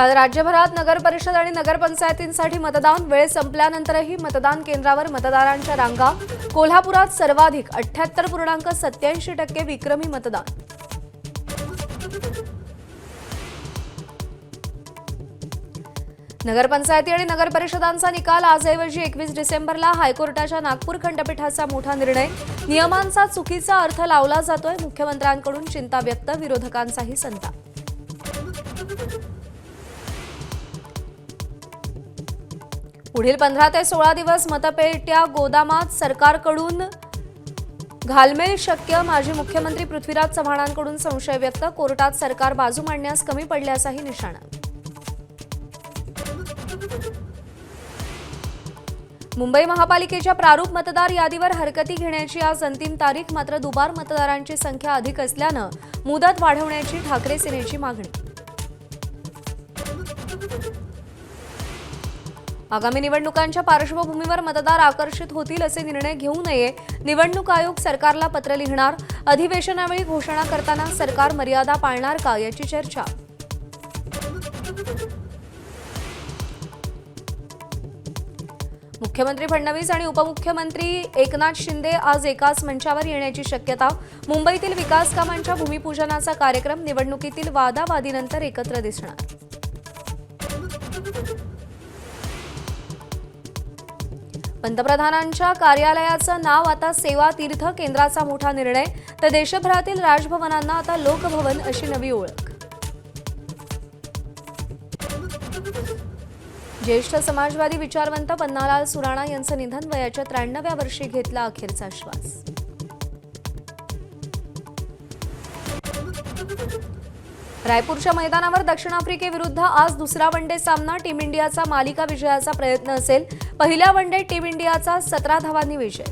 काल राज्यभरात नगर परिषद आणि नगरपंचायतींसाठी मतदान वेळ संपल्यानंतरही मतदान केंद्रावर मतदारांच्या रांगा। कोल्हापुरात सर्वाधिक 78.87% विक्रमी मतदान। नगरपंचायती आणि नगरपरिषदांचा निकाल आजऐवजी 21 डिसेंबरला। हायकोर्टाच्या नागपूर खंडपीठाचा मोठा निर्णय। नियमांचा चुकीचा अर्थ लावला जातोय। मुख्यमंत्र्यांकडून चिंता व्यक्त, विरोधकांचाही संताप। पुढील 15 ते 16 दिवस मतपेट्या गोदामात, सरकारकडून घालमेल शक्य। माजी मुख्यमंत्री पृथ्वीराज चव्हाणांकडून संशय व्यक्त। कोर्टात सरकार बाजू मांडण्यास कमी पडल्याचाही निशाणा। मुंबई महापालिकेच्या प्रारूप मतदार यादीवर हरकती घेण्याची आज अंतिम तारीख। मात्र दुबार मतदारांची संख्या अधिक असल्यानं मुदत वाढवण्याची ठाकरे सेनेची मागणी। आगामी निवडणुकांच्या पार्श्वभूमीवर मतदार आकर्षित होतील असे निर्णय घेऊ नये। निवडणूक आयोग सरकारला पत्र लिहिणार। अधिवेशनावेळी घोषणा करताना सरकार मर्यादा पाळणार का, याची चर्चा। मुख्यमंत्री फडणवीस आणि उपमुख्यमंत्री एकनाथ शिंदे आज एकाच मंचावर येण्याची शक्यता। मुंबईतील विकास कामांच्या भूमिपूजनाचा कार्यक्रम। निवडणुकीतील वादावादीनंतर एकत्र दिसणार। पंतप्रधानांच्या कार्यालयाचं नाव आता सेवा तीर्थ। केंद्राचा मोठा निर्णय। तर देशभरातील राजभवनांना आता लोकभवन अशी नवी ओळख। ज्येष्ठ समाजवादी विचारवंत पन्नालाल सुराणा यांचं निधन। वयाच्या 93व्या वर्षी घेतला अखेरचा श्वास। रायपूरच्या मैदानावर दक्षिण आफ्रिकेविरुद्ध आज दुसरा वनडे सामना। टीम इंडियाचा मालिका विजयाचा प्रयत्न असेल। पहिल्या वनडेत टीम इंडियाचा 17 धावांनी विजय।